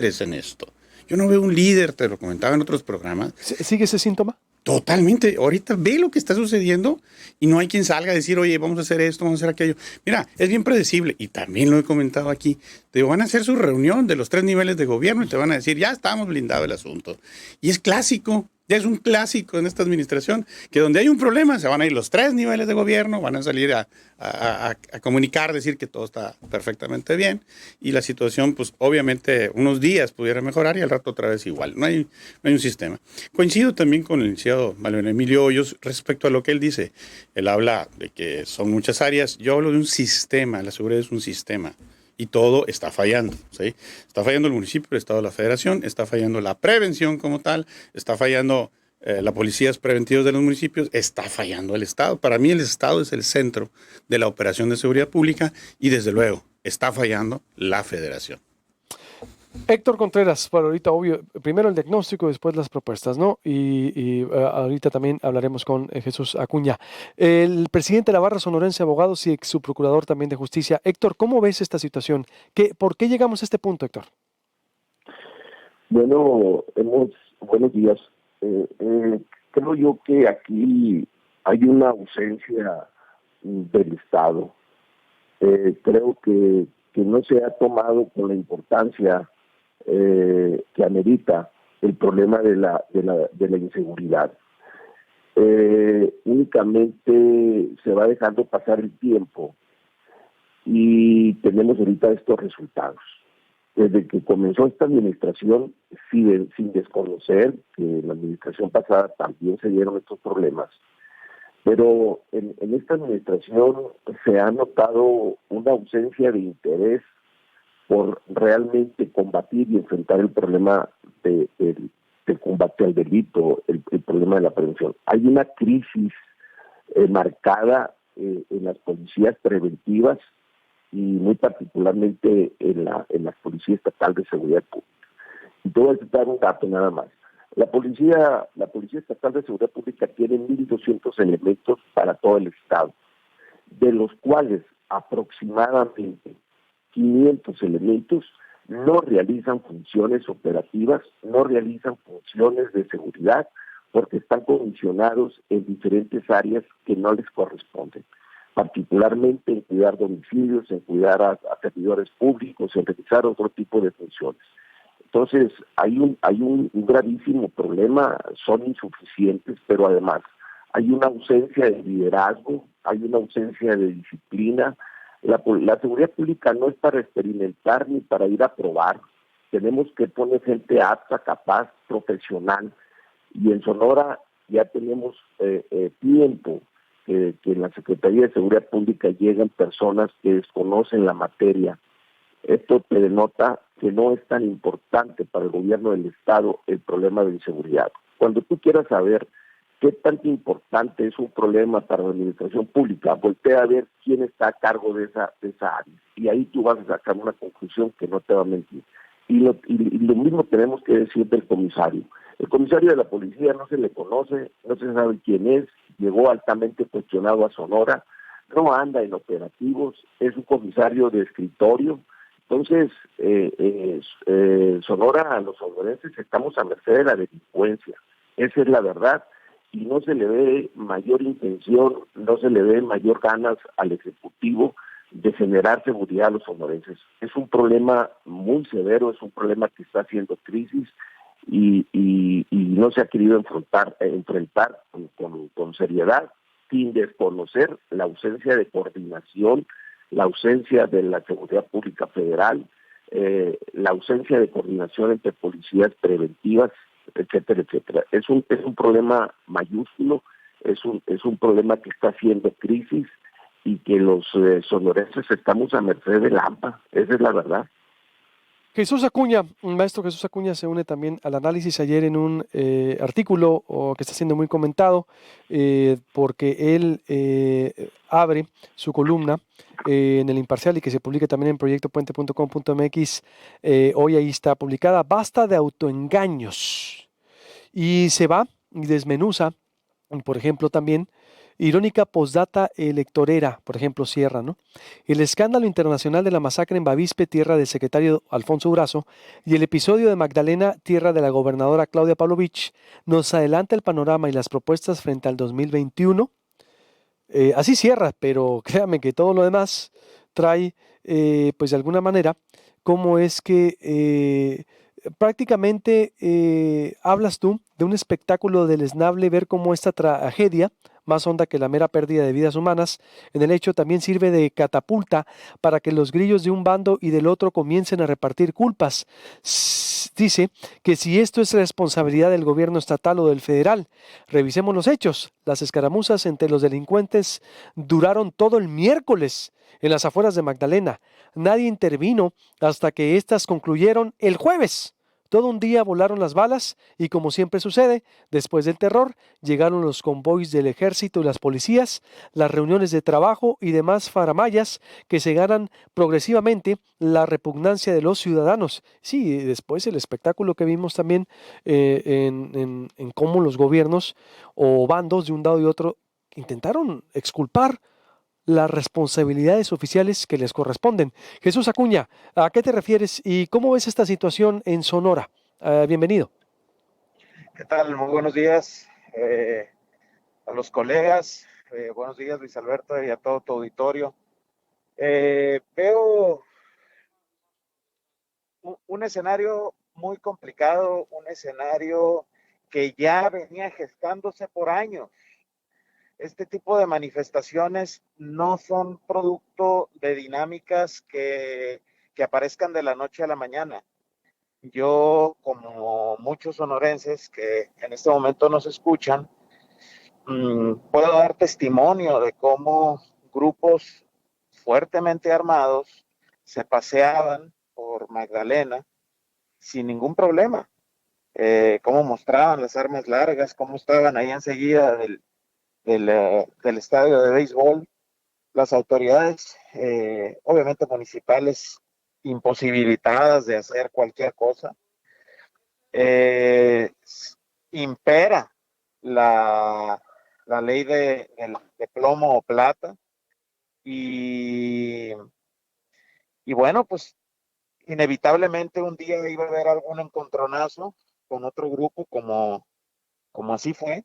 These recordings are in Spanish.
en esto. Yo no veo un líder, te lo comentaba en otros programas. ¿Sigue ese síntoma? Totalmente. Ahorita ve lo que está sucediendo y no hay quien salga a decir, oye, vamos a hacer esto, vamos a hacer aquello. Mira, es bien predecible y también lo he comentado aquí. Te van a hacer su reunión de los 3 niveles de gobierno y te van a decir, ya estamos blindado el asunto. Y es clásico. Ya es un clásico en esta administración, que donde hay un problema se van a ir los 3 niveles de gobierno, van a salir a comunicar, decir que todo está perfectamente bien y la situación, pues obviamente unos días pudiera mejorar y al rato otra vez igual. No hay un sistema. Coincido también con el licenciado Manuel Emilio Hoyos respecto a lo que él dice. Él habla de que son muchas áreas. Yo hablo de un sistema, la seguridad es un sistema. Y todo está fallando, ¿sí? Está fallando el municipio, el Estado, la Federación, está fallando la prevención como tal, está fallando las policías preventivas de los municipios, está fallando el Estado. Para mí el Estado es el centro de la operación de seguridad pública y desde luego está fallando la Federación. Héctor Contreras, bueno, ahorita obvio, primero el diagnóstico, después las propuestas, ¿no? Y ahorita también hablaremos con Jesús Acuña. El presidente de la Barra Sonorense de Abogados y ex subprocurador también de Justicia. Héctor, ¿cómo ves esta situación? ¿Por qué llegamos a este punto, Héctor? Bueno, buenos días. Creo yo que aquí hay una ausencia del Estado. Creo que no se ha tomado con la importancia que amerita el problema de la inseguridad. Únicamente se va dejando pasar el tiempo y tenemos ahorita estos resultados. Desde que comenzó esta administración, sin desconocer que en la administración pasada también se dieron estos problemas, pero en esta administración se ha notado una ausencia de interés por realmente combatir y enfrentar el problema del combate al delito, el problema de la prevención. Hay una crisis marcada en las policías preventivas y muy particularmente en la Policía Estatal de Seguridad Pública. Y te voy a citar un dato nada más. La Policía Estatal de Seguridad Pública tiene 1.200 elementos para todo el Estado, de los cuales aproximadamente 500 elementos no realizan funciones operativas, no realizan funciones de seguridad, porque están comisionados en diferentes áreas que no les corresponden, particularmente en cuidar domicilios, en cuidar a servidores públicos, en realizar otro tipo de funciones. Entonces, hay un gravísimo problema, son insuficientes, pero además hay una ausencia de liderazgo, hay una ausencia de disciplina. La seguridad pública no es para experimentar ni para ir a probar. Tenemos que poner gente apta, capaz, profesional. Y en Sonora ya tenemos tiempo que en la Secretaría de Seguridad Pública llegan personas que desconocen la materia. Esto te denota que no es tan importante para el gobierno del Estado el problema de inseguridad. Cuando tú quieras saber qué tan importante es un problema para la administración pública, voltea a ver quién está a cargo de esa área. Y ahí tú vas a sacar una conclusión que no te va a mentir. Y lo mismo tenemos que decir del comisario. El comisario de la policía no se le conoce, no se sabe quién es, llegó altamente cuestionado a Sonora, no anda en operativos, es un comisario de escritorio. Entonces, Sonora, los sonorenses estamos a merced de la delincuencia. Esa es la verdad. Y no se le ve mayor intención, no se le ve mayor ganas al Ejecutivo de generar seguridad a los sonorenses. Es un problema muy severo, es un problema que está haciendo crisis y no se ha querido enfrentar con seriedad, sin desconocer la ausencia de coordinación, la ausencia de la seguridad pública federal, la ausencia de coordinación entre policías preventivas, etcétera, etcétera. Es un problema mayúsculo, es un problema que está haciendo crisis y que los sonorenses estamos a merced del AMPA, esa es la verdad. Jesús Acuña, maestro Jesús Acuña se une también al análisis ayer en un artículo que está siendo muy comentado porque él abre su columna en El Imparcial y que se publica también en proyectopuente.com.mx. Hoy ahí está publicada, Basta de autoengaños. Y se va y desmenuza, por ejemplo, también Irónica postdata electorera, por ejemplo, cierra, ¿no? El escándalo internacional de la masacre en Bavispe, tierra del secretario Alfonso Durazo, y el episodio de Magdalena, tierra de la gobernadora Claudia Pavlovich, nos adelanta el panorama y las propuestas frente al 2021. Así cierra, pero créame que todo lo demás trae, pues de alguna manera, cómo es que prácticamente hablas tú de un espectáculo deleznable, ver cómo esta tragedia, más honda que la mera pérdida de vidas humanas, en el hecho también sirve de catapulta para que los grillos de un bando y del otro comiencen a repartir culpas. Dice que si esto es responsabilidad del gobierno estatal o del federal, revisemos los hechos. Las escaramuzas entre los delincuentes duraron todo el miércoles en las afueras de Magdalena. Nadie intervino hasta que éstas concluyeron el jueves. Todo un día volaron las balas y, como siempre sucede, después del terror, llegaron los convoys del ejército y las policías, las reuniones de trabajo y demás faramayas que se ganan progresivamente la repugnancia de los ciudadanos. Sí, después el espectáculo que vimos también en cómo los gobiernos o bandos de un lado y otro intentaron exculpar las responsabilidades oficiales que les corresponden. Jesús Acuña, ¿a qué te refieres y cómo ves esta situación en Sonora? Bienvenido. ¿Qué tal? Muy buenos días a los colegas. Buenos días, Luis Alberto, y a todo tu auditorio. Veo un escenario muy complicado, un escenario que ya venía gestándose por años. Este tipo de manifestaciones no son producto de dinámicas que aparezcan de la noche a la mañana. Yo, como muchos sonorenses que en este momento nos escuchan, puedo dar testimonio de cómo grupos fuertemente armados se paseaban por Magdalena sin ningún problema. Cómo mostraban las armas largas, cómo estaban ahí enseguida del estadio de béisbol. Las autoridades, obviamente municipales, imposibilitadas de hacer cualquier cosa. Impera la ley de plomo o plata y bueno, pues inevitablemente un día iba a haber algún encontronazo con otro grupo como así fue,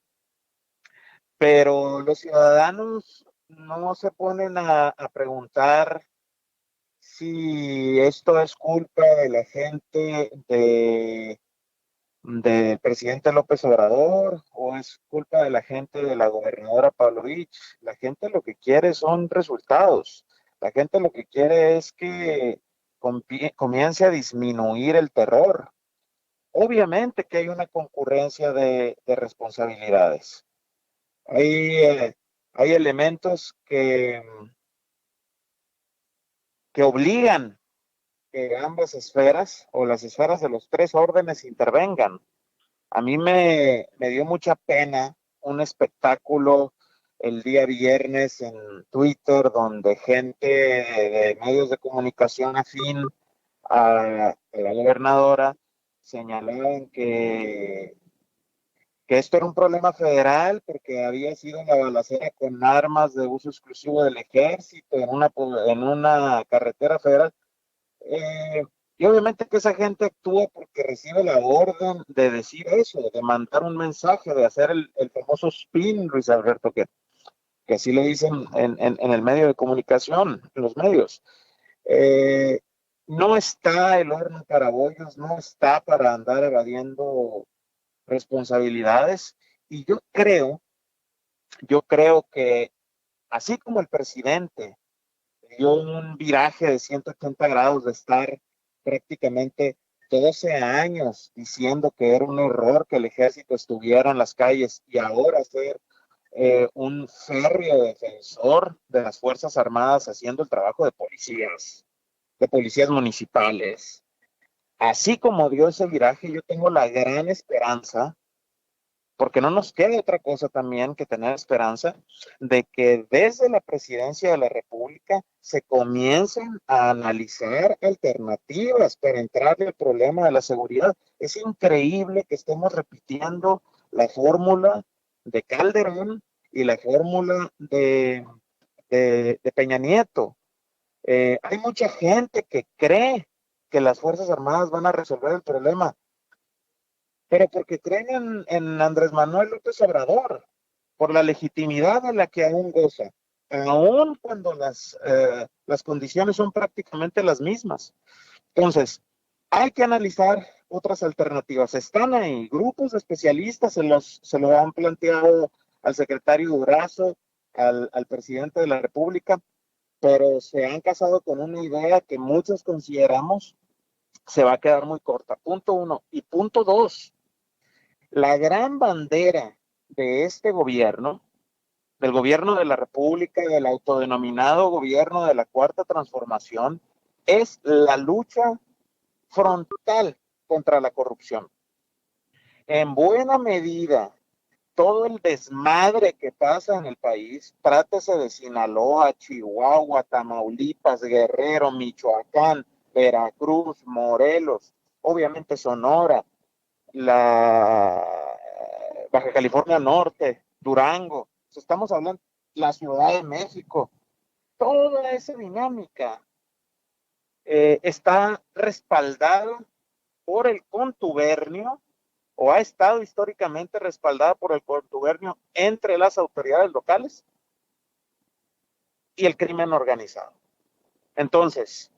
pero los ciudadanos no se ponen a preguntar si esto es culpa de la gente del presidente López Obrador o es culpa de la gente de la gobernadora Pavlovich. La gente lo que quiere son resultados. La gente lo que quiere es que comience a disminuir el terror. Obviamente que hay una concurrencia de responsabilidades. Hay elementos que obligan que ambas esferas o las esferas de los tres órdenes intervengan. A mí me dio mucha pena un espectáculo el día viernes en Twitter donde gente de medios de comunicación afín a la gobernadora señalaban que esto era un problema federal porque había sido una balacera con armas de uso exclusivo del ejército en una carretera federal. Eh, y obviamente que esa gente actúa porque recibe la orden de decir eso, de mandar un mensaje, de hacer el famoso spin, Luis Alberto, que así le dicen en el medio de comunicación, en los medios. Eh, no está el horno para bollos, no está para andar evadiendo responsabilidades. Y yo creo que así como el presidente dio un viraje de 180 grados de estar prácticamente 12 años diciendo que era un error que el ejército estuviera en las calles y ahora ser un férreo defensor de las Fuerzas Armadas haciendo el trabajo de policías municipales. Así como dio ese viraje, yo tengo la gran esperanza, porque no nos queda otra cosa también que tener esperanza de que desde la presidencia de la República se comiencen a analizar alternativas para entrarle al problema de la seguridad. Es increíble que estemos repitiendo la fórmula de Calderón y la fórmula de Peña Nieto. Hay mucha gente que cree que las Fuerzas Armadas van a resolver el problema, pero porque creen en Andrés Manuel López Obrador, por la legitimidad de la que aún goza, aún cuando las condiciones son prácticamente las mismas. Entonces, hay que analizar otras alternativas. Están ahí grupos de especialistas, se lo han planteado al secretario Durazo, al presidente de la República, pero se han casado con una idea que muchos consideramos se va a quedar muy corta. Punto uno. Y punto dos, la gran bandera de este gobierno, del gobierno de la República, del autodenominado gobierno de la Cuarta Transformación, es la lucha frontal contra la corrupción. En buena medida, todo el desmadre que pasa en el país, trátese de Sinaloa, Chihuahua, Tamaulipas, Guerrero, Michoacán, Veracruz, Morelos, obviamente Sonora, la Baja California Norte, Durango, estamos hablando la Ciudad de México, toda esa dinámica está respaldada por el contubernio o ha estado históricamente respaldada por el contubernio entre las autoridades locales y el crimen organizado. Entonces,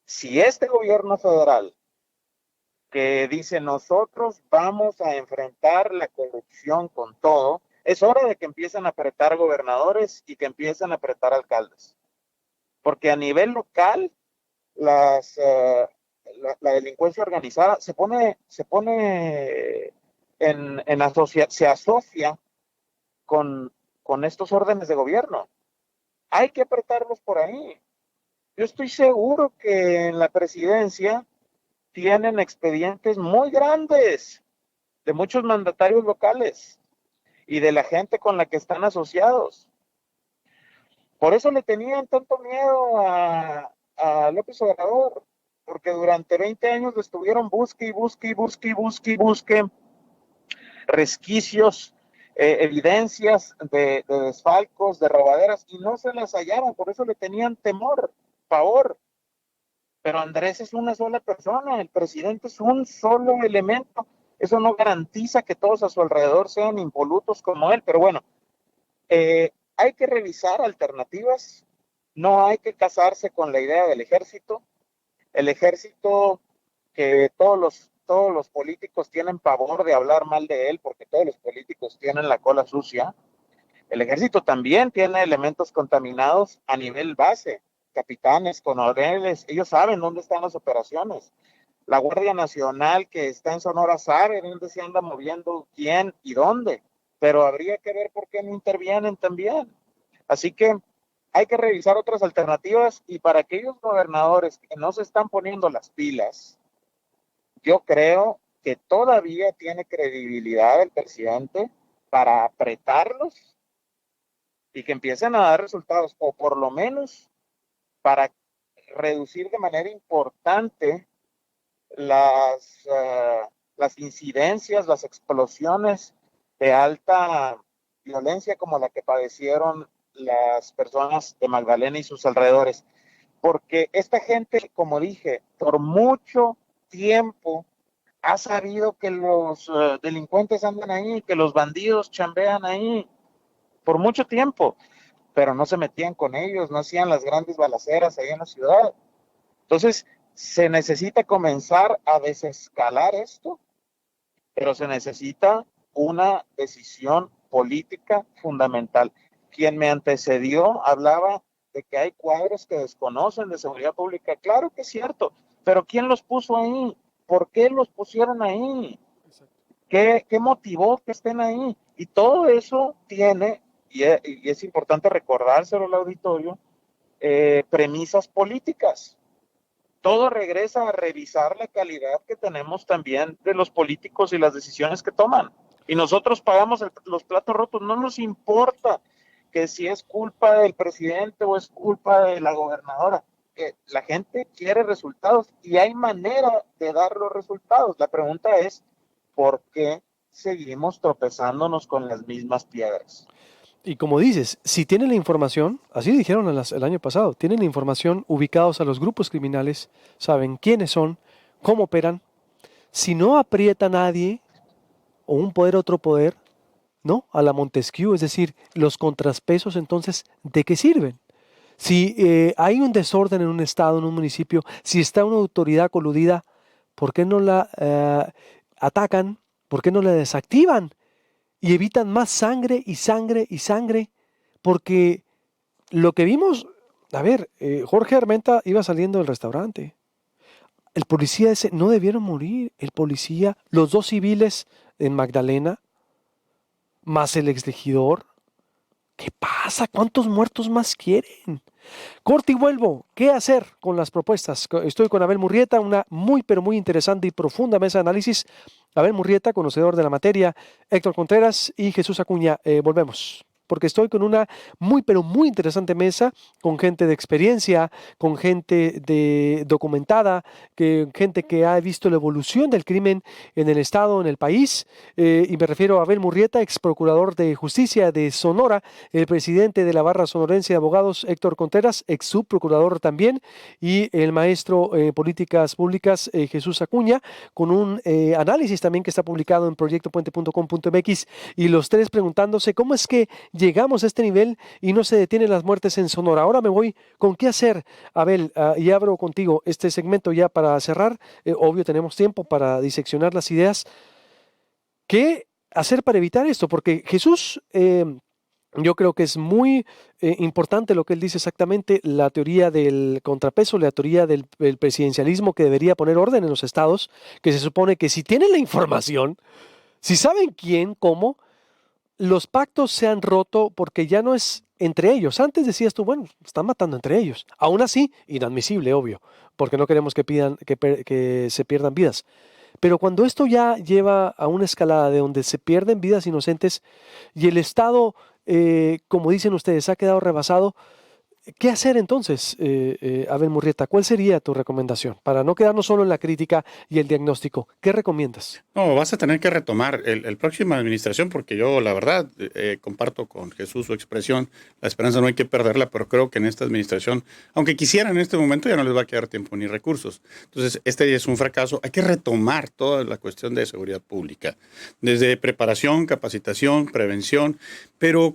si este gobierno federal que dice nosotros vamos a enfrentar la corrupción con todo, es hora de que empiecen a apretar gobernadores y que empiecen a apretar alcaldes. Porque a nivel local, la delincuencia organizada se asocia con estos órdenes de gobierno. Hay que apretarlos por ahí. Yo estoy seguro que en la presidencia tienen expedientes muy grandes de muchos mandatarios locales y de la gente con la que están asociados. Por eso le tenían tanto miedo a López Obrador, porque durante 20 años lo estuvieron busque resquicios, evidencias de desfalcos, de robaderas, y no se las hallaron, por eso le tenían temor, pavor. Pero Andrés es una sola persona, el presidente es un solo elemento, eso no garantiza que todos a su alrededor sean impolutos como él, pero bueno, hay que revisar alternativas, no hay que casarse con la idea del ejército, el ejército que todos los políticos tienen pavor de hablar mal de él porque todos los políticos tienen la cola sucia. El ejército también tiene elementos contaminados a nivel base, capitanes, coroneles, ellos saben dónde están las operaciones. La Guardia Nacional que está en Sonora sabe dónde se anda moviendo quién y dónde, pero habría que ver por qué no intervienen también. Así que hay que revisar otras alternativas y para aquellos gobernadores que no se están poniendo las pilas, yo creo que todavía tiene credibilidad el presidente para apretarlos y que empiecen a dar resultados, o por lo menos para reducir de manera importante las incidencias, las explosiones de alta violencia como la que padecieron las personas de Magdalena y sus alrededores. Porque esta gente, como dije, por mucho tiempo ha sabido que los delincuentes andan ahí, que los bandidos chambean ahí, por mucho tiempo, pero no se metían con ellos, no hacían las grandes balaceras ahí en la ciudad. Entonces, se necesita comenzar a desescalar esto, pero se necesita una decisión política fundamental. Quien me antecedió hablaba de que hay cuadros que desconocen de seguridad pública. Claro que es cierto, pero ¿quién los puso ahí? ¿Por qué los pusieron ahí? ¿Qué motivó que estén ahí? Y todo eso tiene, y es importante recordárselo al auditorio, premisas políticas. Todo regresa a revisar la calidad que tenemos también de los políticos y las decisiones que toman. Y nosotros pagamos los platos rotos, no nos importa que si es culpa del presidente o es culpa de la gobernadora, que la gente quiere resultados y hay manera de dar los resultados. La pregunta es, ¿por qué seguimos tropezándonos con las mismas piedras. Y como dices, si tienen la información, así dijeron el año pasado, tienen la información ubicados a los grupos criminales, saben quiénes son, cómo operan. Si no aprieta nadie, o un poder, otro poder, ¿no? A la Montesquieu, es decir, los contrapesos, entonces, ¿de qué sirven? Si hay un desorden en un estado, en un municipio, si está una autoridad coludida, ¿por qué no la atacan? ¿Por qué no la desactivan? Y evitan más sangre y sangre y sangre, porque lo que vimos, a ver, Jorge Armenta iba saliendo del restaurante. El policía ese no debieron morir. El policía, los dos civiles en Magdalena, más el exregidor. ¿Qué pasa? ¿Cuántos muertos más quieren? Corte y vuelvo. ¿Qué hacer con las propuestas? Estoy con Abel Murrieta, una muy, pero muy interesante y profunda mesa de análisis. Abel Murrieta, conocedor de la materia, Héctor Contreras y Jesús Acuña. Volvemos, porque estoy con una muy, pero muy interesante mesa, con gente de experiencia, con gente documentada, gente que ha visto la evolución del crimen en el Estado, en el país, y me refiero a Abel Murrieta, ex procurador de justicia de Sonora, el presidente de la Barra Sonorense de Abogados, Héctor Contreras, ex subprocurador también, y el maestro en políticas públicas, Jesús Acuña, con un análisis también que está publicado en proyectopuente.com.mx, y los tres preguntándose cómo es que llegamos a este nivel y no se detienen las muertes en Sonora. Ahora me voy con qué hacer, Abel, y abro contigo este segmento ya para cerrar. Obvio, tenemos tiempo para diseccionar las ideas. ¿Qué hacer para evitar esto? Porque Jesús, yo creo que es muy importante lo que él dice exactamente, la teoría del contrapeso, la teoría del presidencialismo que debería poner orden en los estados, que se supone que si tienen la información, si saben quién, cómo, los pactos se han roto porque ya no es entre ellos. Antes decías tú, bueno, están matando entre ellos. Aún así, inadmisible, obvio, porque no queremos que se pierdan vidas. Pero cuando esto ya lleva a una escalada de donde se pierden vidas inocentes y el Estado, como dicen ustedes, ha quedado rebasado, ¿qué hacer entonces, Abel Murrieta? ¿Cuál sería tu recomendación? Para no quedarnos solo en la crítica y el diagnóstico, ¿qué recomiendas? No, vas a tener que retomar el próxima administración, porque yo, la verdad, comparto con Jesús su expresión. La esperanza no hay que perderla, pero creo que en esta administración, aunque quisieran en este momento, ya no les va a quedar tiempo ni recursos. Entonces, este es un fracaso. Hay que retomar toda la cuestión de seguridad pública, desde preparación, capacitación, prevención, pero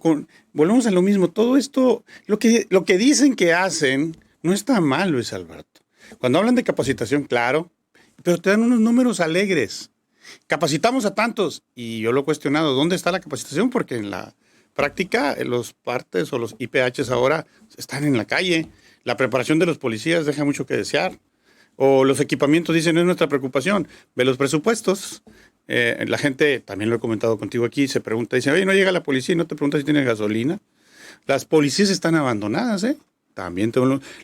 volvemos a lo mismo. Todo esto, lo que dicen que hacen, no está mal, Luis Alberto. Cuando hablan de capacitación, claro, pero te dan unos números alegres. Capacitamos a tantos, y yo lo he cuestionado, ¿dónde está la capacitación? Porque en la práctica, los partes o los IPHs ahora están en la calle. La preparación de los policías deja mucho que desear. O los equipamientos dicen, no es nuestra preocupación. Ve los presupuestos. La gente, también lo he comentado contigo aquí, se pregunta, dice, oye, no llega la policía y no te pregunta si tiene gasolina. Las policías están abandonadas, ¿eh? También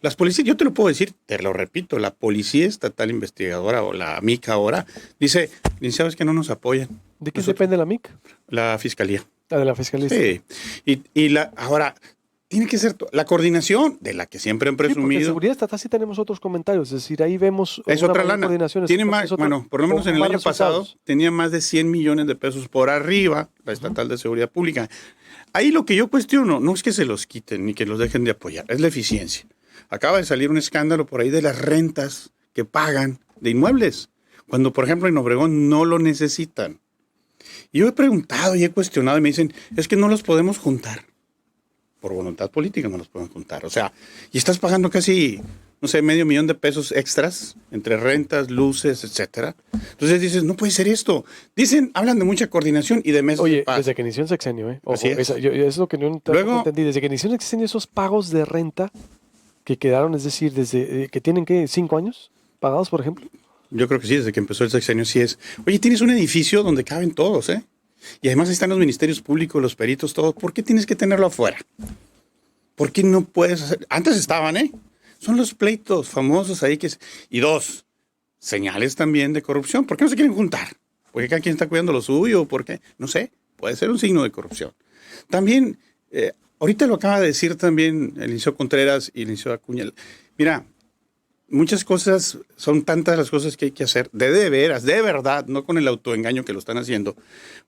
las policías, yo te lo puedo decir, te lo repito, la Policía Estatal Investigadora o la MIC ahora dice, ¿sabes que no nos apoyan? ¿De qué depende la MIC? La Fiscalía. La de la Fiscalía. Sí. Ahora, tiene que ser la coordinación de la que siempre han presumido. Sí, porque en seguridad estatal sí tenemos otros comentarios, es decir, ahí vemos es otra lana. Tiene más, bueno, por lo menos en el año pasado tenía más de 100 millones de pesos por arriba la Estatal de Seguridad Pública. Ahí lo que yo cuestiono no es que se los quiten ni que los dejen de apoyar, es la eficiencia. Acaba de salir un escándalo por ahí de las rentas que pagan de inmuebles, cuando por ejemplo en Obregón no lo necesitan. Y yo he preguntado y he cuestionado y me dicen, es que no los podemos juntar. Por voluntad política no los podemos juntar. O sea, y estás pagando casi, no sé, $500,000 de pesos extras entre rentas, luces, etcétera. Entonces dices, no puede ser esto. Hablan de mucha coordinación y de meses de paz. Desde que inició el sexenio, Ojo, así es. Es lo que no entendí. Desde que inició el sexenio, esos pagos de renta que quedaron, es decir, desde que tienen, ¿qué? 5 años pagados, por ejemplo. Yo creo que sí, desde que empezó el sexenio sí es. Oye, tienes un edificio donde caben todos, ¿eh? Y además están los ministerios públicos, los peritos, todo. ¿Por qué tienes que tenerlo afuera? ¿Por qué no puedes hacer? Antes estaban, ¿eh? Son los pleitos famosos ahí y dos, señales también de corrupción. ¿Por qué no se quieren juntar? ¿Porque cada quien está cuidando lo suyo? ¿Por qué? No sé, puede ser un signo de corrupción. También, ahorita lo acaba de decir también el licenciado Contreras y el licenciado Acuña. Mira, muchas cosas, son tantas las cosas que hay que hacer, de veras, de verdad, no con el autoengaño que lo están haciendo.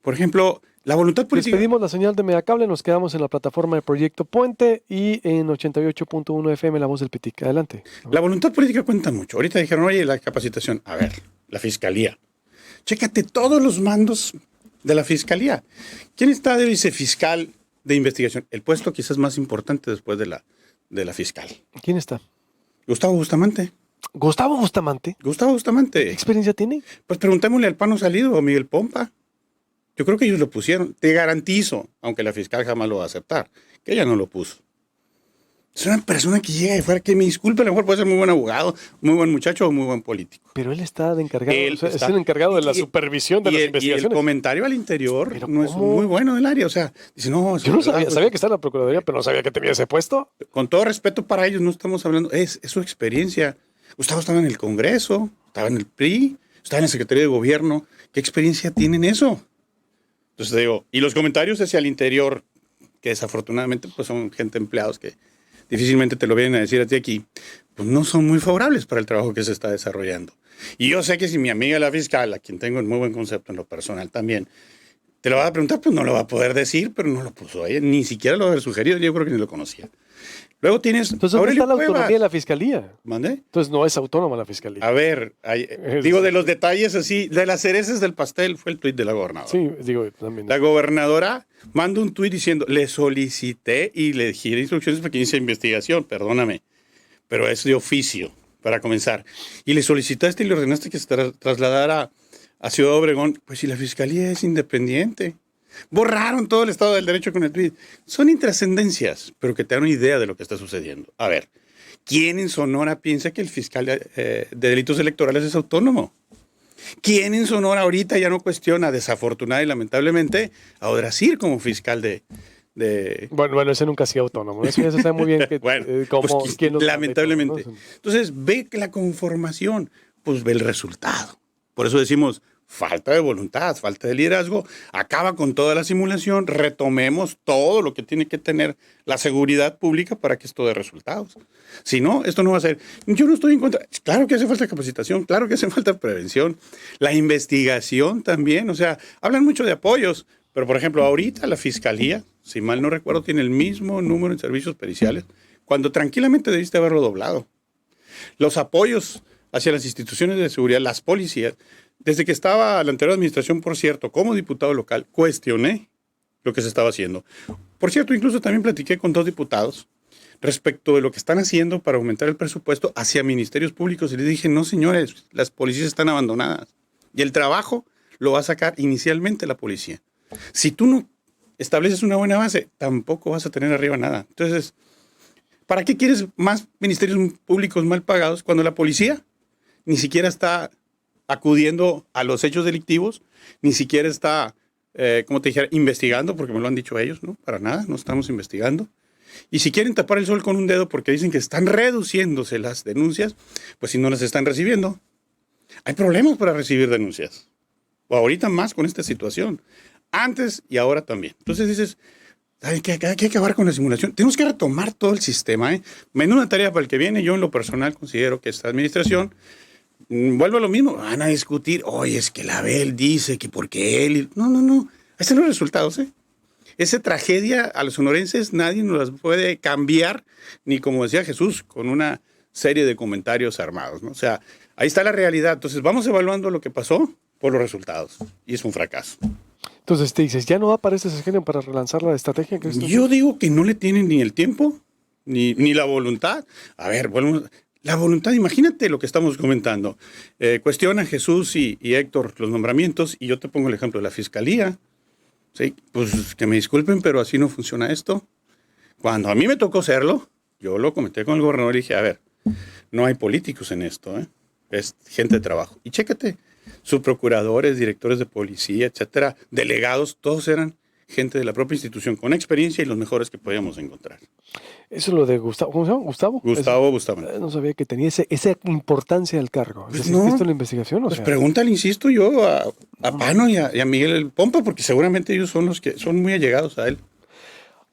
Por ejemplo, la voluntad política. Despedimos la señal de Megacable, nos quedamos en la plataforma de Proyecto Puente y en 88.1 FM La Voz del Pitic. Adelante. La voluntad política cuenta mucho. Ahorita dijeron, oye, la capacitación. A ver, la fiscalía. Chécate todos los mandos de la fiscalía. ¿Quién está de vicefiscal de investigación? El puesto quizás más importante después de la fiscal. ¿Quién está? Gustavo Bustamante. Gustavo Bustamante. Gustavo ¿Qué Bustamante. experiencia tiene? Pues preguntémosle al Pano Salido o a Miguel Pompa. Yo creo que ellos lo pusieron. Te garantizo, aunque la fiscal jamás lo va a aceptar, que ella no lo puso. Es una persona que llega de fuera, que me disculpe, a lo mejor puede ser muy buen abogado, muy buen muchacho o muy buen político. Pero él está de encargado, Él o sea, es está- el encargado de la y- supervisión de las Y el investigaciones. comentario al interior Pero no es ¿cómo? muy bueno del área. O sea, dice, no, Yo no sabía, pues, sabía que está en la Procuraduría, pero no sabía que tenía ese puesto. con todo respeto para ellos, no estamos hablando, es su experiencia. Gustavo estaba en el Congreso, estaba en el PRI, estaba en la Secretaría de Gobierno. ¿Qué experiencia tienen eso? Entonces digo, y los comentarios hacia el interior, que desafortunadamente pues son gente empleados que difícilmente te lo vienen a decir a ti aquí, pues no son muy favorables para el trabajo que se está desarrollando. Y yo sé que si mi amiga la fiscal, a quien tengo un muy buen concepto en lo personal también, te lo va a preguntar, pues no lo va a poder decir, pero no lo puso ella, ni siquiera lo había sugerido, yo creo que ni lo conocía. Luego tienes Entonces, ¿dónde Aurelio está la Cuevas. autonomía de la Fiscalía? ¿Mande? Entonces, no es autónoma la Fiscalía. A ver, digo, de los detalles así, de las cereces del pastel, fue el tuit de la gobernadora. Sí, digo, también. La gobernadora manda un tuit diciendo, le solicité y le giré instrucciones para que inicie investigación, perdóname, pero es de oficio, para comenzar. Y le solicitaste y le ordenaste que se trasladara a Ciudad Obregón, pues si la fiscalía es independiente. Borraron todo el Estado del Derecho con el tuit. Son intrascendencias, pero que te dan una idea de lo que está sucediendo. A ver, ¿quién en Sonora piensa que el fiscal de delitos electorales es autónomo? ¿Quién en Sonora ahorita ya no cuestiona, desafortunada y lamentablemente, a Odrasir como fiscal de... Bueno, ese nunca ha sido autónomo. Eso ya se sabe muy bien que, Bueno, como pues, quién lo sabe, lamentablemente. ¿no? Entonces, ve que la conformación, pues ve el resultado. Por eso decimos, falta de voluntad, falta de liderazgo, acaba con toda la simulación, retomemos todo lo que tiene que tener la seguridad pública para que esto dé resultados. Si no, esto no va a ser. Yo no estoy en contra. Claro que hace falta capacitación, claro que hace falta prevención, la investigación también. O sea, hablan mucho de apoyos, pero por ejemplo, ahorita la fiscalía, si mal no recuerdo, tiene el mismo número en servicios periciales, cuando tranquilamente debiste haberlo doblado. Los apoyos hacia las instituciones de seguridad, las policías, desde que estaba la anterior administración, por cierto, como diputado local, cuestioné lo que se estaba haciendo. Por cierto, incluso también platiqué con 2 diputados respecto de lo que están haciendo para aumentar el presupuesto hacia ministerios públicos y les dije, no señores, las policías están abandonadas y el trabajo lo va a sacar inicialmente la policía. Si tú no estableces una buena base, tampoco vas a tener arriba nada. Entonces, ¿para qué quieres más ministerios públicos mal pagados cuando la policía ni siquiera está acudiendo a los hechos delictivos, ni siquiera está, como te dijera, investigando, porque me lo han dicho ellos, ¿no? Para nada, no estamos investigando. Y si quieren tapar el sol con un dedo porque dicen que están reduciéndose las denuncias, pues si no las están recibiendo. Hay problemas para recibir denuncias. O ahorita más con esta situación. Antes y ahora también. Entonces dices, hay que acabar con la simulación. Tenemos que retomar todo el sistema. Menuda tarea para el que viene. Yo en lo personal considero que esta administración vuelve a lo mismo. Van a discutir, oye, es que la Abel dice que porque él... No. Ahí están los resultados, ¿eh? Esa tragedia a los sonorenses nadie nos las puede cambiar, ni como decía Jesús, con una serie de comentarios armados, ¿no? O sea, ahí está la realidad. Entonces vamos evaluando lo que pasó por los resultados. Y es un fracaso. Entonces te dices, ¿ya no aparece ese genio para relanzar la estrategia? Yo digo que no le tienen ni el tiempo, ni la voluntad. A ver, volvemos... La voluntad, imagínate lo que estamos comentando. Cuestiona Jesús y Héctor los nombramientos y yo te pongo el ejemplo de la fiscalía. Sí, pues que me disculpen, pero así no funciona esto. Cuando a mí me tocó serlo, yo lo comenté con el gobernador y dije, a ver, no hay políticos en esto, ¿eh? Es gente de trabajo. Y chécate, subprocuradores, directores de policía, etcétera, delegados, todos eran gente de la propia institución con experiencia y los mejores que podíamos encontrar. Eso es lo de Gustavo. ¿Cómo se llama? ¿Gustavo? Gustavo Bustamante. No sabía que tenía esa importancia del cargo. Pues ¿Has visto la investigación? O pues sea, pregúntale, insisto yo, a Pano y a Miguel el Pompa, porque seguramente ellos son los que son muy allegados a él.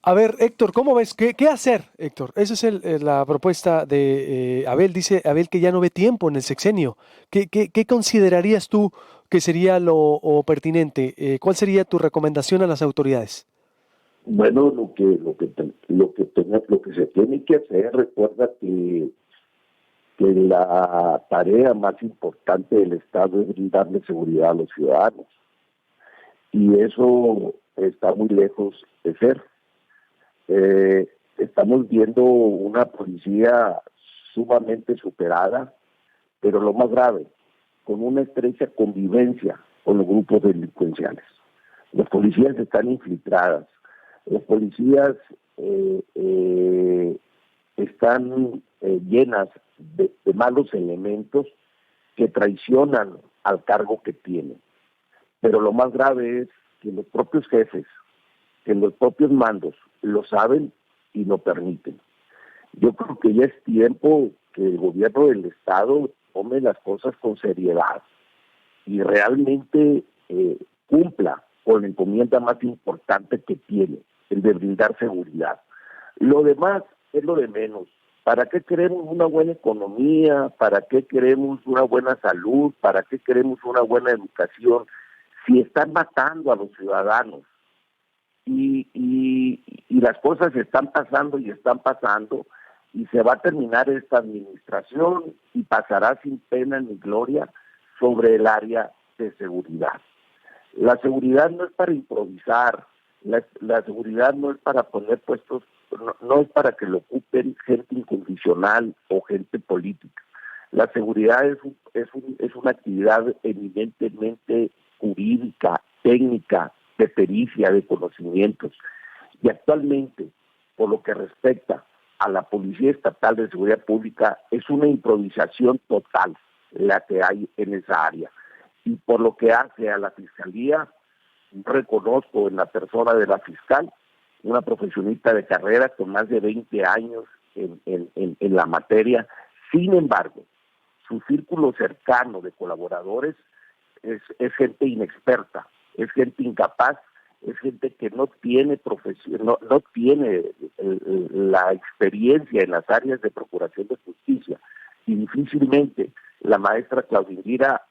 A ver, Héctor, ¿cómo ves? ¿Qué hacer, Héctor? Esa es la propuesta de Abel. Dice Abel que ya no ve tiempo en el sexenio. ¿Qué considerarías tú que sería lo o pertinente? ¿Cuál sería tu recomendación a las autoridades? Bueno, lo que se tiene que hacer, recuerda que la tarea más importante del Estado es brindarle seguridad a los ciudadanos, y eso está muy lejos de ser. Estamos viendo una policía sumamente superada, pero lo más grave, con una estrecha convivencia con los grupos delincuenciales. Las policías están infiltradas, las policías están llenas de malos elementos que traicionan al cargo que tienen. Pero lo más grave es que los propios jefes, que los propios mandos lo saben y lo permiten. Yo creo que ya es tiempo que el gobierno del Estado tome las cosas con seriedad y realmente cumpla con la encomienda más importante que tiene, el de brindar seguridad. Lo demás es lo de menos. ¿Para qué queremos una buena economía? ¿Para qué queremos una buena salud? ¿Para qué queremos una buena educación? Si están matando a los ciudadanos y las cosas están pasando y se va a terminar esta administración y pasará sin pena ni gloria sobre el área de seguridad. La seguridad no es para improvisar, la seguridad no es para poner puestos, no es para que lo ocupen gente incondicional o gente política. La seguridad es una actividad eminentemente jurídica, técnica, de pericia, de conocimientos. Y actualmente, por lo que respecta a la Policía Estatal de Seguridad Pública, es una improvisación total la que hay en esa área. Y por lo que hace a la Fiscalía, reconozco en la persona de la fiscal, una profesionista de carrera con más de 20 años en la materia. Sin embargo, su círculo cercano de colaboradores es gente inexperta, es gente incapaz, es gente que no tiene profesión, no tiene la experiencia en las áreas de procuración de justicia, y difícilmente la maestra Claudia Indira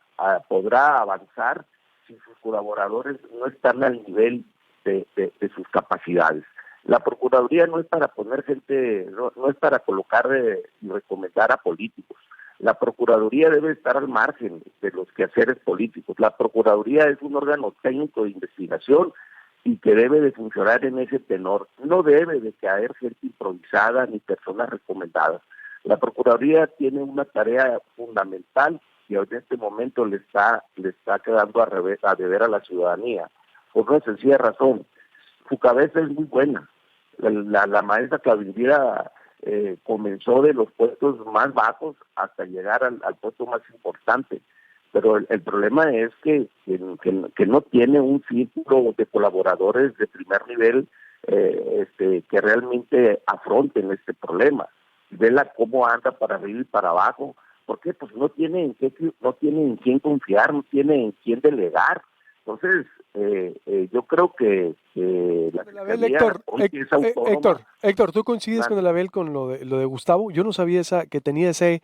podrá avanzar si sus colaboradores no están al nivel de sus capacidades. La Procuraduría no es para poner gente, no es para colocar y recomendar a políticos. La Procuraduría debe estar al margen de los quehaceres políticos. La Procuraduría es un órgano técnico de investigación y que debe de funcionar en ese tenor. No debe de caer gente improvisada ni personas recomendadas. La Procuraduría tiene una tarea fundamental y en este momento le está quedando a deber a la ciudadanía, por una sencilla razón. Su cabeza es muy buena. La maestra Claudia Indira comenzó de los puestos más bajos hasta llegar al puesto más importante, pero el problema es que no tiene un círculo de colaboradores de primer nivel que realmente afronten este problema. Vela cómo anda para arriba y para abajo. ¿Por qué? Pues no tiene en quién confiar, no tiene en quién delegar. Entonces, yo creo que la Fiscalía es autónoma. Héctor, ¿tú coincides con el Abel con lo de Gustavo? Yo no sabía que tenía ese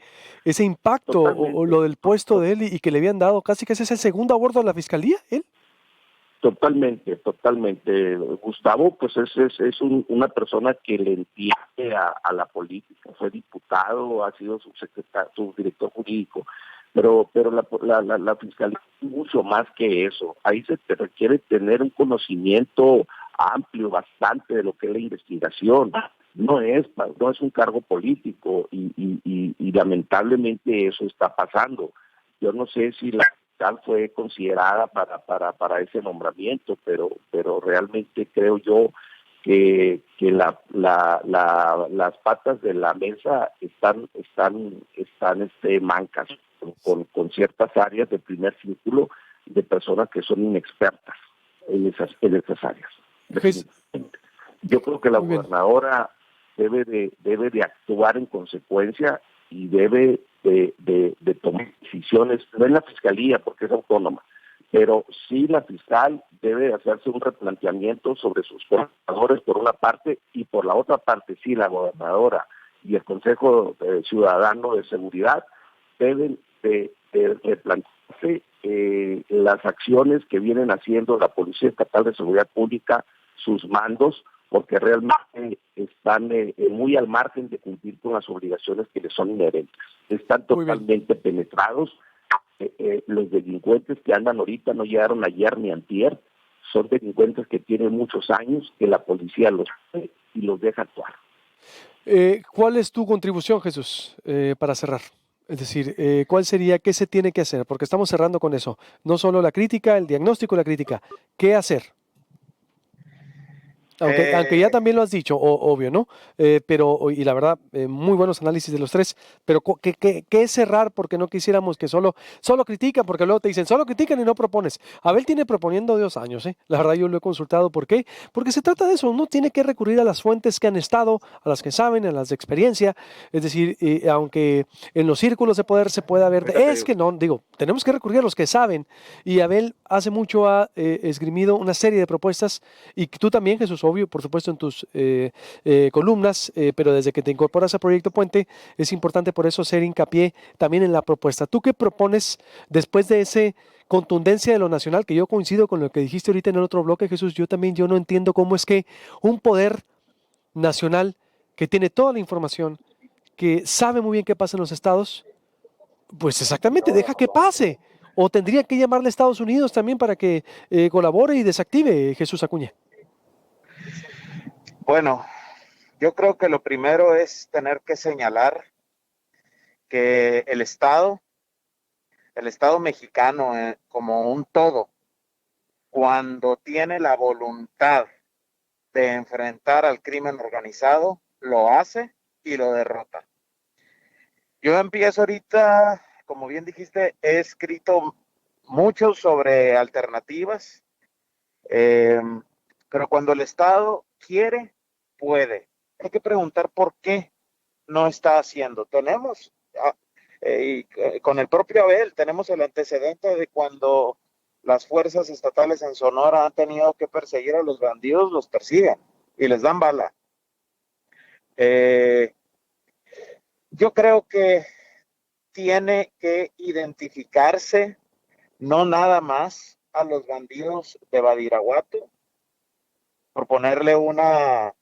impacto o lo del puesto de él y que le habían dado casi que ese es el segundo a bordo de la fiscalía, él. Totalmente. Gustavo, pues es una persona que le entiende a la política. Fue diputado, ha sido subdirector jurídico, pero la fiscalía es mucho más que eso. Ahí se te requiere tener un conocimiento amplio, bastante, de lo que es la investigación. No es un cargo político y lamentablemente eso está pasando. Yo no sé si la fiscal fue considerada para ese nombramiento, pero realmente creo yo que las patas de la mesa están mancas con ciertas áreas de primer círculo de personas que son inexpertas en esas áreas. Yo creo que la gobernadora debe de actuar en consecuencia y debe de tomar decisiones, no en la fiscalía porque es autónoma, pero sí la fiscal debe hacerse un replanteamiento sobre sus colaboradores por una parte, y por la otra parte sí la gobernadora y el Consejo Ciudadano de Seguridad deben de replantearse las acciones que vienen haciendo la Policía Estatal de Seguridad Pública, sus mandos, porque realmente están muy al margen de cumplir con las obligaciones que les son inherentes. Están totalmente penetrados. Los delincuentes que andan ahorita no llegaron ayer ni antier, son delincuentes que tienen muchos años, que la policía los ve y los deja actuar. ¿Cuál es tu contribución, Jesús, para cerrar? Es decir, ¿cuál sería, qué se tiene que hacer? Porque estamos cerrando con eso. No solo la crítica, el diagnóstico, la crítica. ¿Qué hacer? Aunque ya también lo has dicho, obvio, ¿no? Pero, y la verdad, muy buenos análisis de los tres, pero ¿qué es cerrar? Porque no quisiéramos que solo critican, porque luego te dicen, solo critican y no propones. Abel tiene proponiendo 2 años, ¿eh? La verdad yo lo he consultado. ¿Por qué? Porque se trata de eso, uno tiene que recurrir a las fuentes que han estado, a las que saben, a las de experiencia, es decir, aunque en los círculos de poder se pueda ver, es que no, digo, tenemos que recurrir a los que saben, y Abel hace mucho ha esgrimido una serie de propuestas, y tú también, Jesús, obvio, por supuesto, en tus columnas, pero desde que te incorporas a Proyecto Puente, es importante por eso hacer hincapié también en la propuesta. ¿Tú qué propones después de esa contundencia de lo nacional? Que yo coincido con lo que dijiste ahorita en el otro bloque, Jesús. Yo no entiendo cómo es que un poder nacional que tiene toda la información, que sabe muy bien qué pasa en los estados, pues exactamente, deja que pase. O tendría que llamarle a Estados Unidos también para que colabore y desactive, Jesús Acuña. Bueno, yo creo que lo primero es tener que señalar que el Estado mexicano como un todo, cuando tiene la voluntad de enfrentar al crimen organizado, lo hace y lo derrota. Yo empiezo ahorita, como bien dijiste, he escrito mucho sobre alternativas, pero cuando el Estado quiere, puede. Hay que preguntar por qué no está haciendo. Tenemos, con el propio Abel, tenemos el antecedente de cuando las fuerzas estatales en Sonora han tenido que perseguir a los bandidos, los persiguen y les dan bala. Yo creo que tiene que identificarse no nada más a los bandidos de Badiraguato, por ponerle una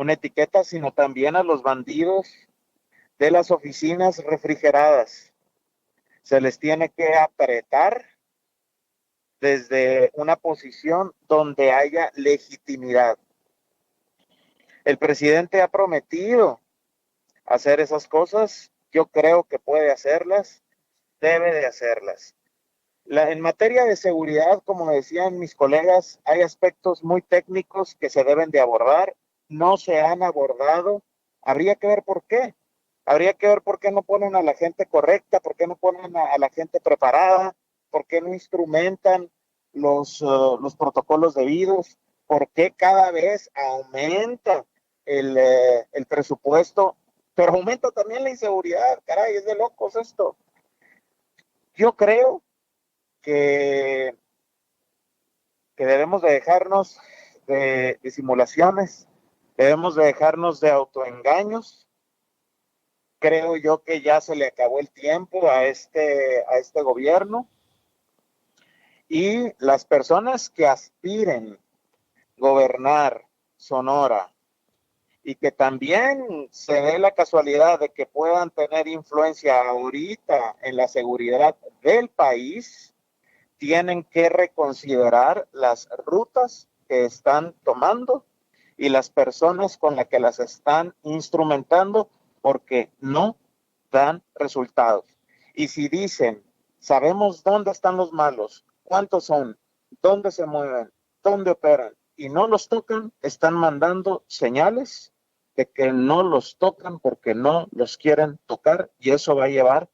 etiqueta, sino también a los bandidos de las oficinas refrigeradas. Se les tiene que apretar desde una posición donde haya legitimidad. El presidente ha prometido hacer esas cosas. Yo creo que puede hacerlas, debe de hacerlas. En materia de seguridad, como decían mis colegas, hay aspectos muy técnicos que se deben de abordar, no se han abordado, habría que ver por qué. Habría que ver por qué no ponen a la gente correcta, por qué no ponen a la gente preparada, por qué no instrumentan los protocolos debidos, por qué cada vez aumenta el presupuesto, pero aumenta también la inseguridad. Caray, es de locos esto. Yo creo que debemos de dejarnos de simulaciones, debemos de dejarnos de autoengaños. Creo yo que ya se le acabó el tiempo a este gobierno, y las personas que aspiren gobernar Sonora y que también se dé la casualidad de que puedan tener influencia ahorita en la seguridad del país, tienen que reconsiderar las rutas que están tomando y las personas con las que las están instrumentando, porque no dan resultados. Y si dicen, sabemos dónde están los malos, cuántos son, dónde se mueven, dónde operan, y no los tocan, están mandando señales de que no los tocan porque no los quieren tocar, y eso va a llevar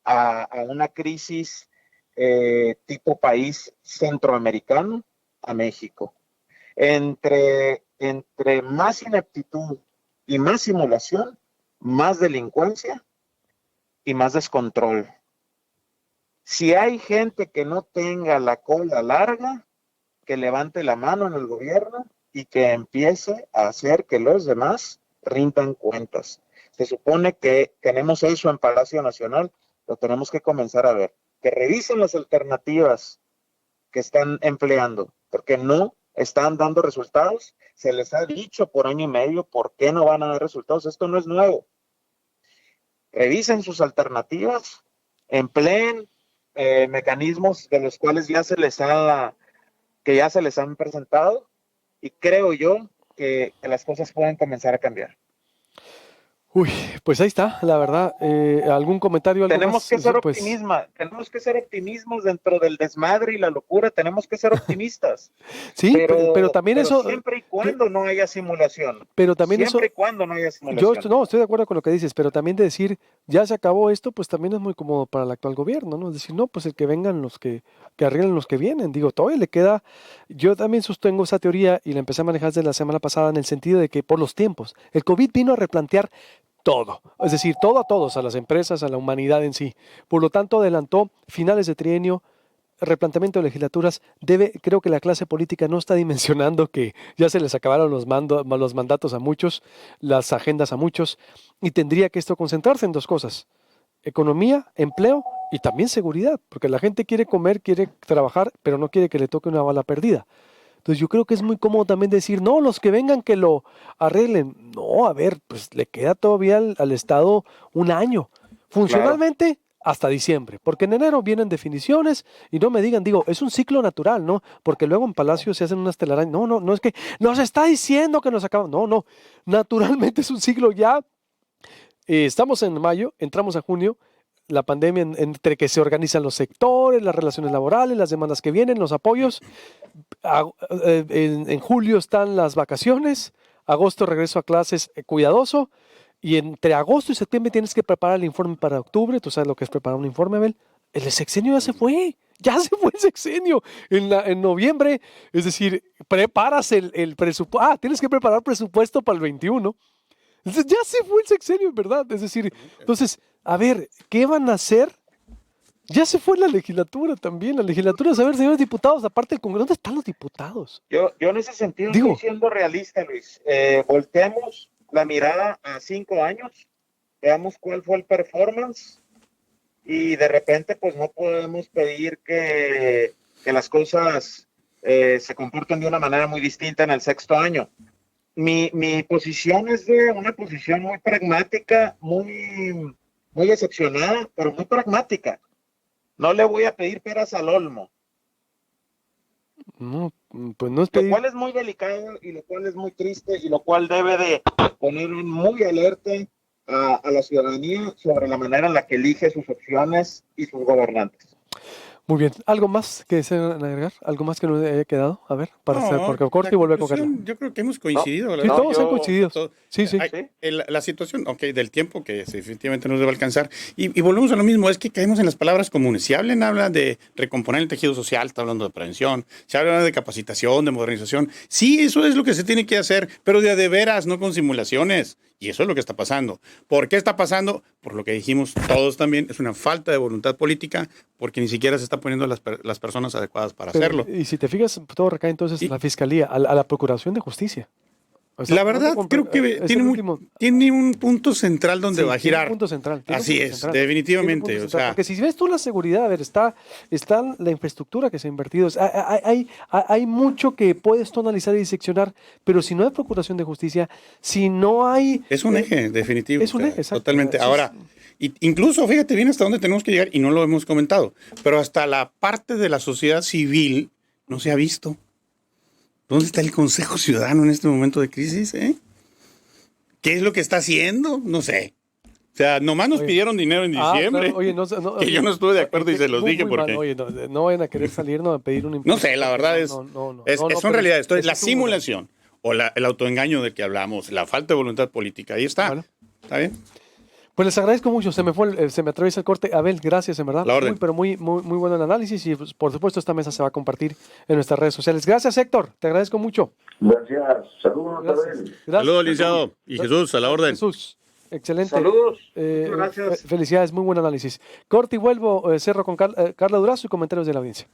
a una crisis tipo país centroamericano a México. Entre más ineptitud y más simulación, más delincuencia y más descontrol. Si hay gente que no tenga la cola larga, que levante la mano en el gobierno y que empiece a hacer que los demás rindan cuentas. Se supone que tenemos eso en Palacio Nacional, lo tenemos que comenzar a ver. Que revisen las alternativas que están empleando, porque no están dando resultados. Se les ha dicho por año y medio por qué no van a dar resultados. Esto no es nuevo. Revisen sus alternativas, empleen mecanismos de los cuales ya se les han presentado, y creo yo que las cosas pueden comenzar a cambiar. Uy, pues ahí está, la verdad. ¿Algún comentario? Algo Tenemos más? que ser Pues, tenemos que ser optimismos dentro del desmadre y la locura, tenemos que ser optimistas. sí, pero también eso. Siempre y cuando no haya simulación. Pero también Siempre eso. y cuando no haya simulación. No, estoy de acuerdo con lo que dices, pero también de decir, ya se acabó esto, pues también es muy cómodo para el actual gobierno, ¿no? Es decir, no, pues el que vengan los que arreglen los que vienen. Digo, todavía le queda, yo también sostengo esa teoría y la empecé a manejar desde la semana pasada en el sentido de que por los tiempos, el COVID vino a replantear todo, es decir, todo a todos, a las empresas, a la humanidad en sí. Por lo tanto, adelantó finales de trienio, replanteamiento de legislaturas. Creo que la clase política no está dimensionando que ya se les acabaron los mandatos a muchos, las agendas a muchos, y tendría que esto concentrarse en dos cosas: economía, empleo y también seguridad, porque la gente quiere comer, quiere trabajar, pero no quiere que le toque una bala perdida. Entonces yo creo que es muy cómodo también decir, no, los que vengan que lo arreglen. No, a ver, pues le queda todavía al Estado un año. Funcionalmente, hasta diciembre, porque en enero vienen definiciones y no me digan, digo, es un ciclo natural, ¿no? Porque luego en Palacio se hacen unas telarañas. No es que nos está diciendo que nos acaban. No, naturalmente es un ciclo ya. Estamos en mayo, entramos a junio. La pandemia, entre que se organizan los sectores, las relaciones laborales, las demandas que vienen, los apoyos. En julio están las vacaciones, agosto regreso a clases cuidadoso, y entre agosto y septiembre tienes que preparar el informe para octubre. Tú sabes lo que es preparar un informe, Abel. El sexenio ya se fue el sexenio en noviembre. Es decir, preparas el presupuesto. Tienes que preparar presupuesto para el 21. Entonces ya se fue el sexenio, en verdad. Es decir, entonces, a ver, ¿qué van a hacer? Ya se fue la legislatura también. La legislatura, a ver, señores diputados, aparte del Congreso, ¿dónde están los diputados? Yo en ese sentido estoy siendo realista, Luis. Volteemos la mirada a 5 años, veamos cuál fue el performance, y de repente pues no podemos pedir que las cosas se comporten de una manera muy distinta en el 6º año. Mi posición es de una posición muy pragmática, muy decepcionada, pero muy pragmática. No le voy a pedir peras al olmo. No, pues no es pedir. Lo cual es muy delicado y lo cual es muy triste y lo cual debe de poner muy alerta a la ciudadanía sobre la manera en la que elige sus opciones y sus gobernantes. Muy bien. ¿Algo más que desean agregar? ¿Algo más que nos haya quedado? A ver, para hacer, porque corto y volver con Carla. Yo creo que hemos coincidido. Sí, todos han coincidido. Sí. La situación, del tiempo que definitivamente nos debe alcanzar. Y volvemos a lo mismo, es que caemos en las palabras comunes. Si habla de recomponer el tejido social, está hablando de prevención. Se habla de capacitación, de modernización. Sí, eso es lo que se tiene que hacer, pero de veras, no con simulaciones. Y eso es lo que está pasando. ¿Por qué está pasando? Por lo que dijimos todos también, es una falta de voluntad política, porque ni siquiera se está poniendo las personas adecuadas para hacerlo. Y si te fijas, todo recae entonces en la Fiscalía, a la Procuración de Justicia. O sea, la verdad, creo que tiene un punto central donde va a girar. Un punto central. Así es, definitivamente. Porque si ves tú la seguridad, a ver, está la infraestructura que se ha invertido. Hay mucho que puedes tú analizar y diseccionar, pero si no hay Procuración de Justicia, si no hay... Es un eje, definitivo. Es un eje, exacto. Totalmente. Ahora, incluso, fíjate bien hasta dónde tenemos que llegar, y no lo hemos comentado, pero hasta la parte de la sociedad civil no se ha visto. ¿Dónde está el Consejo Ciudadano en este momento de crisis? ¿Qué es lo que está haciendo? No sé. O sea, nomás nos pidieron dinero en diciembre. Claro, que yo no estuve de acuerdo y se los dije porque... no vayan a querer salir a pedir un impuesto. No sé, la verdad son realidades. Entonces, la simulación o el autoengaño del que hablamos, la falta de voluntad política, ahí está. Vale. ¿Está bien? Pues les agradezco mucho, se me atraviesa el corte. Abel, gracias, en verdad. La orden. Muy bueno el análisis, y pues, por supuesto esta mesa se va a compartir en nuestras redes sociales. Gracias, Héctor, te agradezco mucho. Gracias, saludos. Saludos, licenciado. Y Jesús, a la orden. Jesús. Excelente. Saludos. Muchas gracias. Felicidades, muy buen análisis. Corte y vuelvo, cerro con Carla Durazo y comentarios de la audiencia.